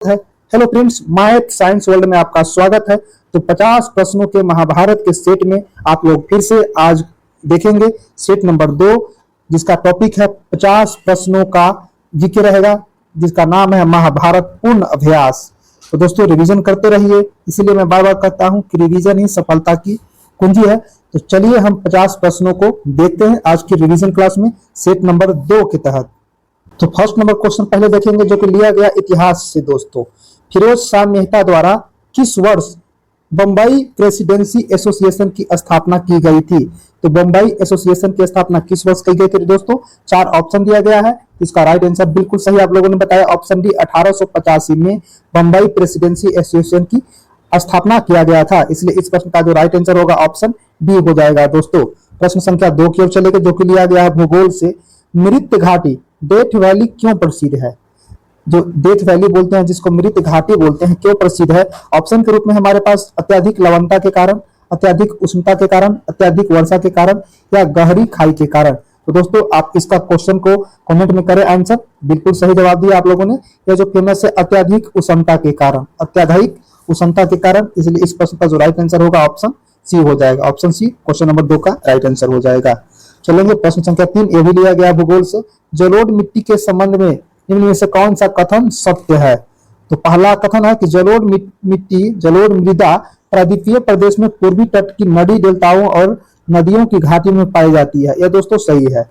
है। Hello friends, math science world में आपका स्वागत है। तो 50 प्रश्नों के महाभारत के सेट में आप लोग फिर से आज देखेंगे सेट नंबर 2, जिसका टॉपिक है 50 प्रश्नों का जीके रहेगा, जिसका नाम है महाभारत पूर्ण अभ्यास। तो दोस्तों रिवीजन करते रहिए, इसीलिए मैं बार बार कहता हूं कि रिवीजन ही सफलता की कुंजी है। तो चलिए हम 50 प्रश्नों को देखते हैं आज की रिवीजन क्लास में सेट नंबर 2 के तहत। तो फर्स्ट नंबर क्वेश्चन पहले देखेंगे, जो कि लिया गया इतिहास से। दोस्तों, फिरोज शाह मेहता द्वारा किस वर्ष बंबई प्रेसिडेंसी एसोसिएशन की स्थापना की गई थी? तो बंबई एसोसिएशन की स्थापना किस वर्ष की गई थी दोस्तों? 4 ऑप्शन दिया गया है, इसका राइट आंसर बिल्कुल सही आप लोगों ने बताया, ऑप्शन डी 1885 में बंबई प्रेसिडेंसी एसोसिएशन की स्थापना किया गया था। इसलिए इस प्रश्न का जो राइट आंसर होगा ऑप्शन डी हो जाएगा। दोस्तों, प्रश्न संख्या 2 की ओर चलेंगे, जो कि लिया गया है भूगोल से। मृत घाटी डेथ वैली क्यों प्रसिद्ध है? जो डेथ वैली बोलते हैं, जिसको मृत घाटी बोलते हैं, क्यों प्रसिद्ध है? ऑप्शन के रूप में हमारे पास अत्यधिक लवणता के कारण, अत्यधिक उष्णता के कारण, अत्यधिक वर्षा के कारण, या गहरी खाई के कारण। तो दोस्तों, आप इसका क्वेश्चन को कमेंट में करें आंसर। बिल्कुल सही जवाब दिया आप लोगों ने। यह जो फेमस है अत्यधिक उष्णता के कारण, अत्यधिक उष्णता के कारण, इसलिए इस प्रश्न का जो राइट आंसर होगा ऑप्शन सी हो जाएगा। ऑप्शन सी क्वेश्चन नंबर 2 का राइट आंसर हो जाएगा। चलेंगे प्रश्न संख्या 3, ये भी लिया गया भूगोल से। जलोढ़ मिट्टी के संबंध में निम्न में से कौन सा कथन सत्य है? तो पहला कथन है कि जलोढ़ मिट्टी, जलोढ़ मृदा प्रायद्वीपीय प्रदेश में पूर्वी तट की नदी डेल्टाओं और नदियों की घाटी में पाई जाती है। यह दोस्तों सही है,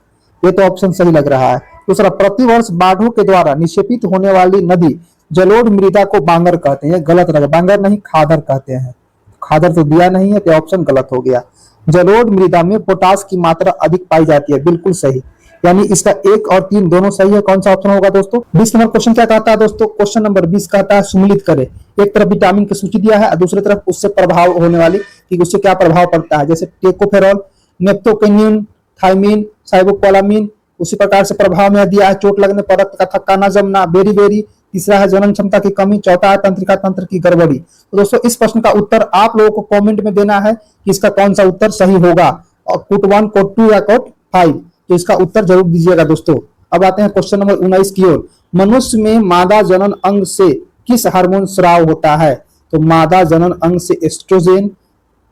ये तो ऑप्शन सही लग रहा है। दूसरा, प्रतिवर्ष बाढ़ों के द्वारा निक्षेपित होने वाली नदी जलोढ़ मृदा को बांगर कहते हैं। गलत लगा, बांगर नहीं खादर कहते हैं। खादर तो दिया नहीं है, तो ऑप्शन गलत हो गया। जलोढ़ मृदा में पोटास की मात्रा अधिक पाई जाती है, बिल्कुल सही। यानी इसका 1 और 3 दोनों सही है। कौन सा ऑप्शन होगा दोस्तों? 20 नंबर क्वेश्चन क्या कहता है दोस्तों? क्वेश्चन नंबर 20 कहता है सुमिलित करे। एक तरफ विटामिन की सूची दिया है और दूसरी तरफ उससे प्रभाव होने वाली कि उससे क्या प्रभाव पड़ता है, जैसे टेकोफेरॉल, नेप्टोकेनिन, थायमिन, साइबोपोलामिन। उसी प्रकार से प्रभाव में दिया है चोट लगने पर रक्त का थक्का न जमना, बेरी बेरी। तीसरा है जनन क्षमता की कमी। चौथा है तंत्रिका तंत्र की गड़बड़ी। तो दोस्तों, इस प्रश्न का उत्तर आप लोगों को कमेंट में देना है कि इसका कौन सा उत्तर सही होगा, और कोट 1, कोट 2 या कोट 5। तो इसका उत्तर जरूर दीजिएगा दोस्तों। अब आते हैं क्वेश्चन नंबर 19 की ओर। मनुष्य में मादा जनन अंग से किस हार्मोन स्राव होता है? तो मादा जनन अंग से एस्ट्रोजेन,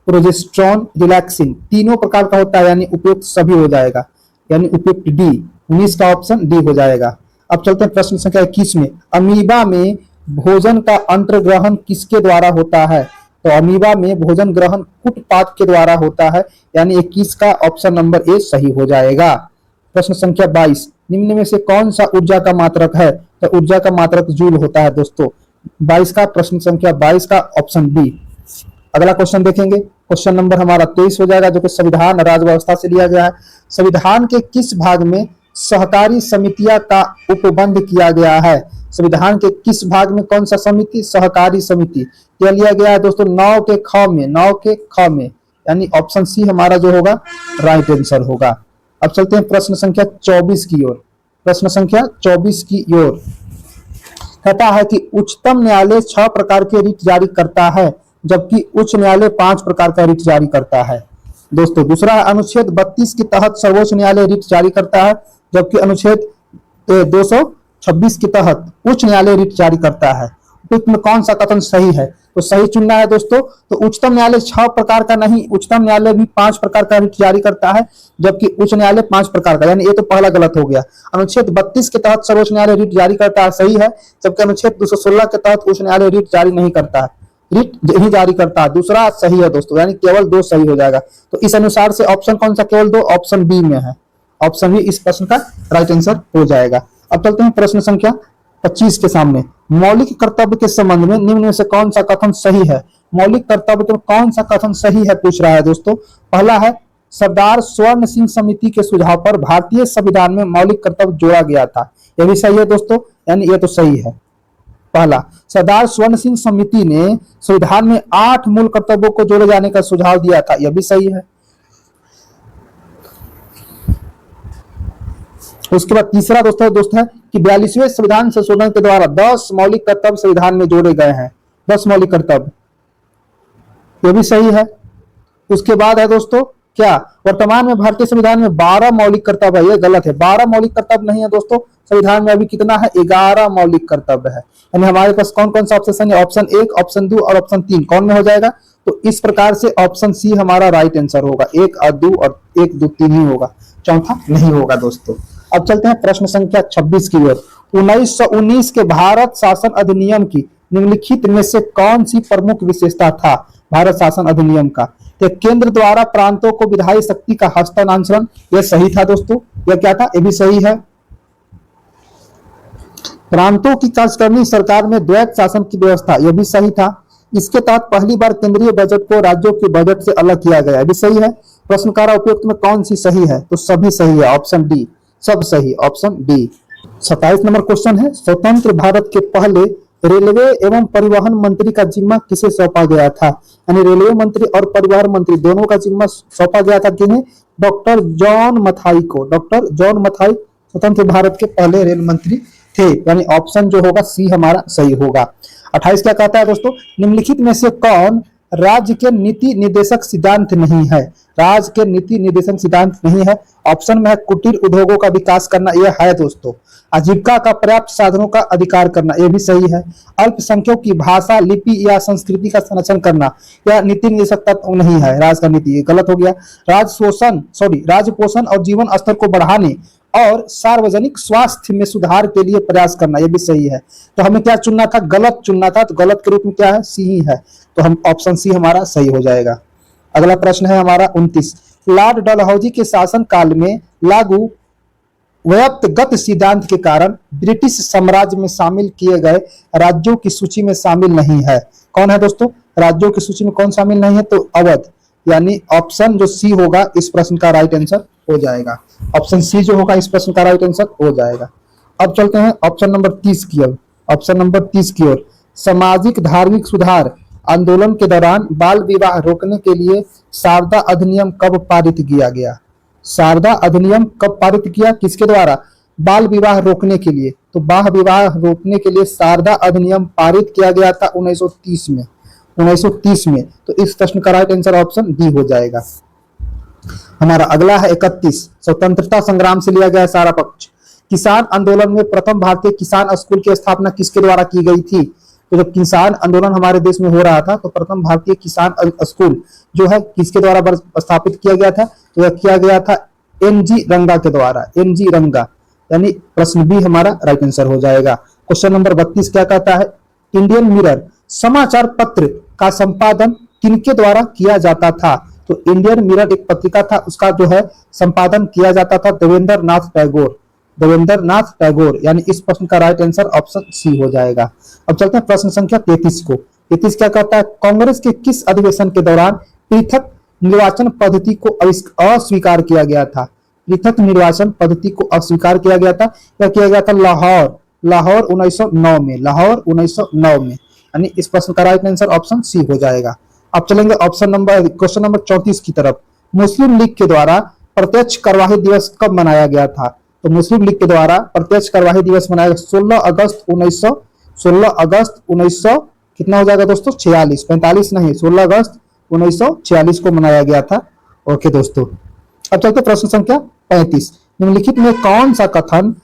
प्रोजेस्टेरॉन, रिलैक्सिन तीनों प्रकार का होता है, यानी उपयुक्त सभी हो जाएगा, यानी उपयुक्त डी। 19 का ऑप्शन डी हो जाएगा। अब चलते हैं प्रश्न संख्या 21 में। अमीबा में भोजन का अंतर्ग्रहण किसके द्वारा होता है? तो अमीबा में भोजन ग्रहण कुटपाथ के द्वारा होता है, यानी 21 का ऑप्शन नंबर ए सही हो जाएगा। प्रश्न संख्या 22, निम्न में से कौन सा ऊर्जा का मात्रक है? तो ऊर्जा का मात्रक जूल होता है दोस्तों। 22 का प्रश्न संख्या 22 का ऑप्शन बी। अगला क्वेश्चन देखेंगे, क्वेश्चन नंबर हमारा 23 हो जाएगा, जो कि संविधान राज्य व्यवस्था से लिया गया है। संविधान के किस भाग में सहकारी समितियां का उपबंध किया गया है? संविधान के किस भाग में कौन सा समिति? सहकारी समिति। यह लिया गया है दोस्तों 9 के ख में, 9 के ख में, यानी ऑप्शन सी हमारा जो होगा राइट आंसर होगा। अब चलते हैं प्रश्न संख्या 24 की ओर। प्रश्न संख्या 24 की ओर कहता है कि उच्चतम न्यायालय 6 प्रकार के रिट जारी करता है, जबकि उच्च न्यायालय 5 प्रकार का रिट जारी करता है। दोस्तों, दूसरा अनुच्छेद 32 के तहत सर्वोच्च न्यायालय रिट जारी करता है, जबकि अनुच्छेद 226 के तहत उच्च न्यायालय रिट जारी करता है। उपयुक्त में कौन सा कथन सही है? तो सही चुनना है दोस्तों। तो उच्चतम न्यायालय 6 प्रकार का नहीं, उच्चतम न्यायालय भी 5 प्रकार का रिट जारी करता है, जबकि उच्च न्यायालय 5 प्रकार का, यानी ये तो पहला गलत हो गया। अनुच्छेद 32 के तहत सर्वोच्च न्यायालय रिट जारी करता है, सही है, जबकि अनुच्छेद 216 के तहत उच्च न्यायालय रिट जारी नहीं करता है, रिट ही जारी करता है। दूसरा सही है दोस्तों, यानी केवल 2 सही हो जाएगा। तो इस अनुसार से ऑप्शन कौन सा केवल 2? ऑप्शन बी में है। ऑप्शन बी इस प्रश्न का राइट आंसर हो जाएगा। अब चलते हैं प्रश्न संख्या 25 के सामने। मौलिक कर्तव्य के संबंध में निम्न में से कौन सा कथन सही है? मौलिक कर्तव्य में कौन सा कथन सही है पूछ रहा है दोस्तों। पहला है सरदार स्वर्ण सिंह समिति के सुझाव पर भारतीय संविधान में मौलिक कर्तव्य जोड़ा गया था। यह भी सही है दोस्तों, यानी यह तो सही है। पहला, सरदार स्वर्ण सिंह समिति ने संविधान में 8 मूल कर्तव्यों को जोड़े जाने का सुझाव दिया था, यह भी सही है। उसके बाद तीसरा दोस्त है कि 42वें संविधान संशोधन के द्वारा 10 मौलिक कर्तव्य संविधान में जोड़े गए हैं, 10 मौलिक कर्तव्य, यह भी सही है। उसके बाद है दोस्तों क्या वर्तमान में भारतीय संविधान में 12 मौलिक कर्तव्य है? ये गलत है, 12 मौलिक कर्तव्य नहीं है दोस्तों। संविधान में अभी कितना है? 11 मौलिक कर्तव्य है। यानी हमारे पास कौन कौन सा ऑप्शन है? ऑप्शन 1, ऑप्शन 2 और ऑप्शन 3 कौन में हो जाएगा? तो इस प्रकार से ऑप्शन सी हमारा राइट आंसर होगा। 1 और 2 और 1 2 3 ही होगा, चौथा नहीं होगा दोस्तों। अब चलते हैं प्रश्न संख्या 26 की ओर। 1919 के भारत शासन अधिनियम की निम्नलिखित में से कौन सी प्रमुख विशेषता था भारत शासन अधिनियम का? तो केंद्र द्वारा प्रांतों को विधायी शक्ति का हस्तांतरण, यह सही था दोस्तों। यह क्या था? ये भी सही है। प्रांतों की कार्य करनी सरकार में द्वैत शासन की व्यवस्था, यह भी सही था। इसके तहत पहली बार केंद्रीय बजट को राज्यों के बजट से अलग किया गया, भी सही है। प्रश्नकारा उपयुक्त में कौन सी सही है? तो सभी सही है, ऑप्शन डी सब सही, ऑप्शन डी। 27 नंबर क्वेश्चन है, स्वतंत्र भारत के पहले रेलवे एवं परिवहन मंत्री का जिम्मा किसे सौंपा गया था? यानी रेलवे मंत्री और परिवहन मंत्री दोनों का जिम्मा सौंपा गया था किन्हें? डॉक्टर जॉन मथाई को। डॉक्टर जॉन मथाई स्वतंत्र भारत के पहले रेल मंत्री थे, यानी ऑप्शन जो होगा सी हमारा सही होगा। 28 क्या कहता है दोस्तों? निम्नलिखित में से कौन राज्य के नीति निर्देशक सिद्धांत नहीं है? राज्य के नीति निर्देशक सिद्धांत नहीं है। ऑप्शन में है कुटीर उद्योगों का विकास करना, यह है दोस्तों। आजीविका का पर्याप्त साधनों का अधिकार करना, यह भी सही है। अल्पसंख्यकों की भाषा, लिपि या संस्कृति का संरक्षण करना, यह नीति निर्देशक तत्व नहीं है। राज्य का नीति, ये गलत हो गया। राज्य पोषण और जीवन स्तर को बढ़ाने और सार्वजनिक स्वास्थ्य में सुधार के लिए प्रयास करना, यह भी सही है। तो हमें क्या चुनना था? गलत चुनना था। तो गलत के रूप में क्या है? सी ही है। तो हम ऑप्शन सी हमारा सही हो जाएगा। अगला प्रश्न है हमारा 29। लॉर्ड डलहौजी के शासन काल में लागू व्यक्तिगत सिद्धांत के कारण ब्रिटिश साम्राज्य में शामिल किए गए राज्यों की सूची में शामिल नहीं है। कौन है दोस्तों? राज्यों की सूची में कौन शामिल नहीं है? तो अवध, यानी ऑप्शन जो सी होगा इस प्रश्न का राइट आंसर हो जाएगा। ऑप्शन सी जो होगा इस प्रश्न का राइट आंसर हो जाएगा। अब चलते हैं ऑप्शन नंबर 30 की ओर। ऑप्शन नंबर 30 की ओर, सामाजिक धार्मिक सुधार आंदोलन के दौरान बाल विवाह रोकने के लिए शारदा अधिनियम कब पारित किया गया? शारदा अधिनियम कब पारित किया? किसके द्वारा? बाल विवाह रोकने के लिए। तो बाल विवाह रोकने के लिए शारदा अधिनियम पारित किया गया था 1930 में। 1930 में। तो इस प्रश्न का राइट आंसर ऑप्शन डी हो जाएगा। हमारा अगला है 31। स्वतंत्रता संग्राम से लिया गया सारा पक्ष। किसान आंदोलन में प्रथम भारतीय किसान स्कूल की स्थापना किसके द्वारा की गई थी? तो जब किसान आंदोलन हमारे देश में हो रहा था तो प्रथम भारतीय किसान स्कूल जो है किसके द्वारा स्थापित किया गया था? तो यह किया गया था एनजी रंगा के द्वारा। एनजी रंगा, यानी प्रश्न बी हमारा राइट आंसर हो जाएगा। क्वेश्चन नंबर 32 क्या कहता है? इंडियन मिरर समाचार पत्र का संपादन किनके द्वारा किया जाता था? तो इंडियन मिरर एक पत्रिका था, उसका जो है संपादन किया जाता था देवेंद्र नाथ टैगोर। देवेंद्र नाथ टैगोर, यानी इस प्रश्न का राइट आंसर ऑप्शन सी हो जाएगा। अब चलते हैं प्रश्न संख्या 33 को। 33 क्या कहता है? कांग्रेस के किस अधिवेशन के दौरान पृथक निर्वाचन पद्धति को अस्वीकार किया गया था? पृथक निर्वाचन पद्धति को अस्वीकार किया गया था। यह किया गया था लाहौर 1909 में। लाहौर 1909 में, यानी इस प्रश्न का राइट आंसर ऑप्शन सी हो जाएगा। अब चलेंगे क्वेश्चन नंबर 34 की तरफ। मुस्लिम लीग के द्वारा प्रत्यक्ष कार्यवाही दिवस कब मनाया गया था? तो मुस्लिम लीग के द्वारा प्रत्यक्ष कार्यवाही दिवस मनाया 16 अगस्त 1900 कितना हो जाएगा दोस्तों? 46, 45 नहीं, 16 अगस्त 1946 को मनाया गया था। ओके दोस्तों, अब चलते प्रश्न संख्या 35। निम्नलिखित में कौन सा कथन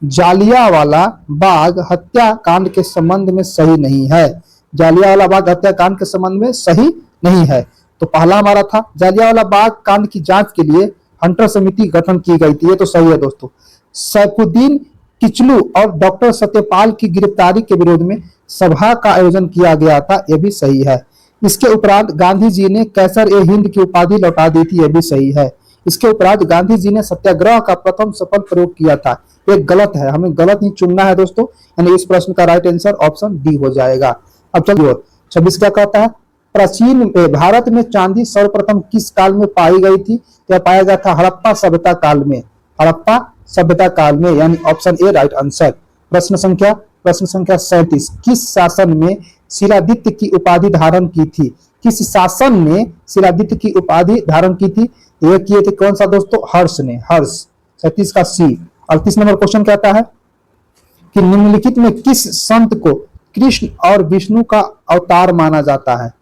जालियांवाला बाग हत्याकांड के संबंध में सही नहीं है? जालियांवाला बाग हत्याकांड के संबंध में सही नहीं है। तो पहला हमारा था जालियांवाला बाग कांड की जांच के लिए हंटर समिति गठन की गई थी, ये तो सही है दोस्तों। सैफुद्दीन किचलू और डॉक्टर सत्यपाल की गिरफ्तारी के विरोध में सभा का आयोजन किया गया था, यह भी सही है। इसके उपरांत गांधी जी ने कैसर-ए-हिंद की उपाधि लौटा दी थी, यह भी सही है। इसके उपरांत गांधी जी ने सत्याग्रह का प्रथम सफल प्रयोग किया था, ये गलत है, हमें गलत ही चुनना है दोस्तों, यानी इस प्रश्न का राइट आंसर ऑप्शन डी हो जाएगा। अब चलिए 26 क्या कहता है? प्राचीन भारत में चांदी सर्वप्रथम किस काल में पाई गई थी? यह पाया गया था हड़प्पा सभ्यता काल में। हड़प्पा सभ्यता काल में, यानी ऑप्शन ए राइट आंसर। प्रश्न संख्या 37। किस शासन में शिलादित्य की उपाधि धारण की थी? किस शासन ने शिलादित्य की उपाधि धारण की थी? यह किए थे कौन सा दोस्तों? हर्ष ने। हर्ष 37 का सी। 38 नंबर क्वेश्चन कहता है कि निम्नलिखित में किस संत को कृष्ण और विष्णु का अवतार माना जाता है?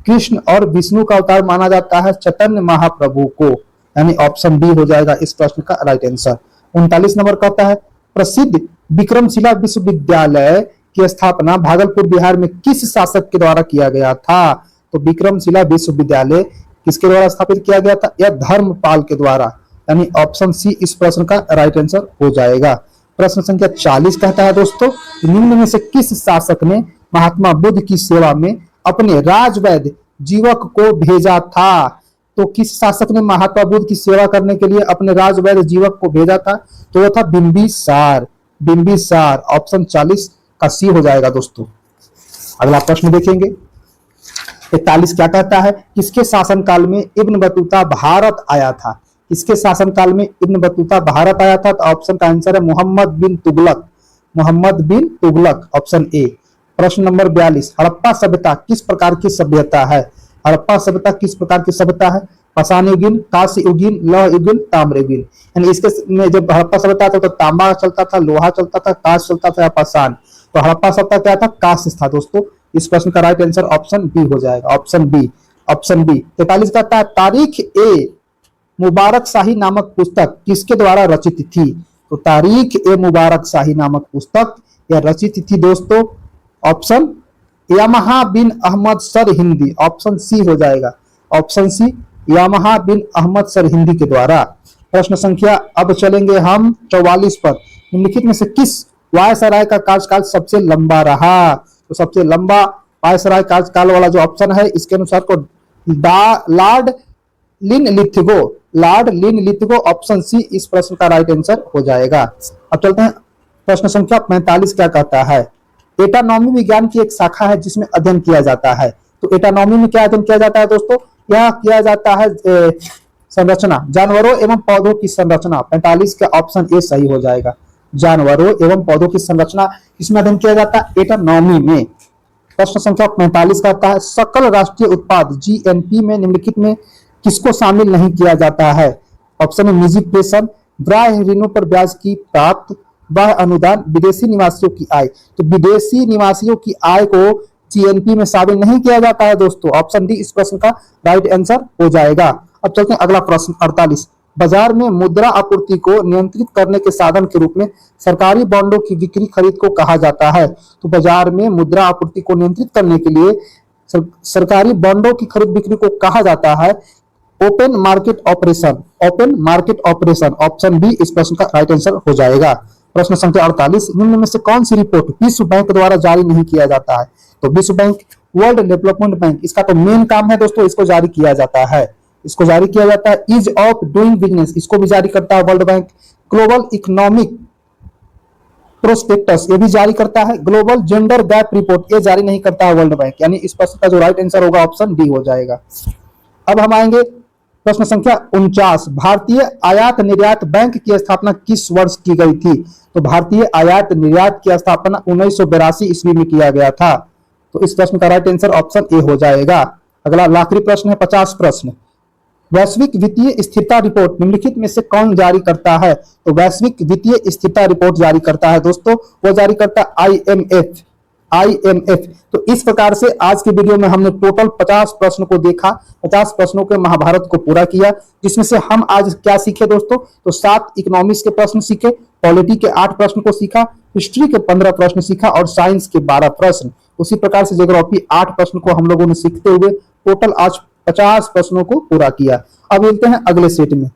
कृष्ण और विष्णु का अवतार माना जाता है चैतन्य महाप्रभु को, यानी ऑप्शन बी हो जाएगा इस प्रश्न का राइट आंसर। 39 नंबर कहता है प्रसिद्ध विक्रमशिला विश्वविद्यालय की स्थापना भागलपुर बिहार में किस शासक के द्वारा किया गया था? तो विक्रमशिला विश्वविद्यालय किसके द्वारा स्थापित किया गया था? यह धर्मपाल के द्वारा, यानी ऑप्शन सी इस प्रश्न का राइट आंसर हो जाएगा। प्रश्न संख्या 40 कहता है दोस्तों निम्न में से किस शासक ने महात्मा बुद्ध की सेवा में अपने राजवैद्य जीवक को भेजा था? तो किस शासक ने महात्मा बुद्ध की सेवा करने के लिए अपने राजवैद्य जीवक को भेजा था? तो वो था बिंबिसार। बिंबिसार ऑप्शन 40 का सी हो जाएगा दोस्तों। अगला प्रश्न देखेंगे 41 क्या कहता है किसके शासनकाल में इब्न बतूता भारत आया था? किसके शासनकाल में इब्न बतूता भारत आया था? तो ऑप्शन का आंसर है मोहम्मद बिन तुगलक। मोहम्मद बिन तुगलक ऑप्शन ए। प्रश्न नंबर 42 हड़प्पा सभ्यता किस प्रकार की सभ्यता है? हड़प्पा सभ्यता किस प्रकार की सभ्यता है? पाषाण युगीन, कांस्य युगीन, लौह युगीन, ताम्र युगीन। यानी इसके में जब हड़प्पा सभ्यता था तो तांबा चलता था, लोहा चलता था, कांस्य चलता था या पाषाण। तो हड़प्पा सभ्यता क्या था? कांस्य था दोस्तों। इस प्रश्न का राइट आंसर ऑप्शन बी हो जाएगा, ऑप्शन बी। ऑप्शन बी 43 कहता है तारीख ए मुबारक शाही नामक पुस्तक किसके द्वारा रचित थी? तो तारीख ए मुबारक शाही नामक पुस्तक यह रचित थी दोस्तों ऑप्शन यामहा बिन Ahmad Sirhindi, option C हो जाएगा, ऑप्शन सी यामहा बिन अहमद सर हिंदी के द्वारा। प्रश्न संख्या अब चलेंगे हम 44 पर निम्नलिखित में से किस वायसराय का कार्यकाल सबसे लंबा रहा? तो सबसे लंबा वायसराय कार्यकाल वाला जो ऑप्शन है इसके अनुसार को Lord Linlithgow, Lord Linlithgow option C इस प्रश्न का राइट आंसर हो जाएगा। अब चलते हैं प्रश्न संख्या 45 क्या कहता है एटानॉमी विज्ञान की एक शाखा है जिसमें अध्ययन किया जाता है। तो एटानॉमी में क्या अध्ययन किया जाता है दोस्तों? यह किया जाता है संरचना, जानवरों एवं पौधों की संरचना। 45 का ऑप्शन ए सही हो जाएगा। जानवरों एवं पौधों की संरचना इसमें अध्ययन किया जाता है एटानॉमी में। प्रश्न संख्या 45 कहता है सकल राष्ट्रीय उत्पाद जीएनपी में निम्नलिखित में किसको शामिल नहीं किया जाता है? ऑप्शन है निजी प्रेषण, बाह्य ऋणों पर ब्याज की प्राप्त, बाह्य अनुदान, विदेशी निवासियों की आय। तो विदेशी निवासियों की आय को जीएनपी में शामिल नहीं किया जाता है दोस्तों। ऑप्शन डी इस प्रश्न का राइट आंसर हो जाएगा। अब चलते हैं अगला प्रश्न 48 बाजार में मुद्रा आपूर्ति को नियंत्रित करने के साधन के रूप में सरकारी बॉन्डों की बिक्री खरीद को कहा जाता है। तो बाजार में मुद्रा आपूर्ति को नियंत्रित करने के लिए सरकारी बॉन्डों की खरीद बिक्री को कहा जाता है open market operation, open market operation. Option B इस प्रश्न का राइट आंसर हो जाएगा। प्रश्न संख्या 48 निम्न में से कौन सी रिपोर्ट विश्व बैंक द्वारा जारी नहीं किया जाता है? तो विश्व बैंक, वर्ल्ड डेवलपमेंट बैंक, इसका तो मेन काम है दोस्तों, इसको जारी किया जाता है। इसको जारी किया जाता है ईज ऑफ डूइंग बिजनेस, इसको भी जारी करता है world bank. Global economic prospectus ये भी जारी करता है। ग्लोबल जेंडर गैप रिपोर्ट ये जारी नहीं करता है वर्ल्ड बैंक। यानी इस प्रश्न का जो राइट आंसर होगा ऑप्शन डी हो जाएगा। अब हम आएंगे प्रश्न संख्या 49 भारतीय आयात निर्यात बैंक की स्थापना किस वर्ष की गई थी? तो भारतीय आयात निर्यात की स्थापना 1982 ईस्वी में किया गया था। तो इस प्रश्न का राइट आंसर ऑप्शन ए हो जाएगा। अगला आखिरी प्रश्न है 50 प्रश्न वैश्विक वित्तीय स्थिरता रिपोर्ट निम्नलिखित में से कौन जारी करता है? तो वैश्विक वित्तीय स्थिरता रिपोर्ट जारी करता है दोस्तों, वो जारी करता है आईएमएफ। आईएमएफ। तो इस प्रकार से आज के वीडियो में हमने टोटल 50 प्रश्न को देखा, 50 प्रश्नों के महाभारत को पूरा किया, जिसमें से हम आज क्या सीखे दोस्तों? तो 7 इकोनॉमिक्स के प्रश्न सीखे, पॉलिटी के 8 प्रश्न को सीखा, हिस्ट्री के 15 प्रश्न सीखा और साइंस के 12 प्रश्न। उसी प्रकार से ज्योग्राफी 8 प्रश्न को हम लोगों ने सीखते हुए टोटल आज 50 प्रश्नों को पूरा किया। अब मिलते हैं अगले सेट में।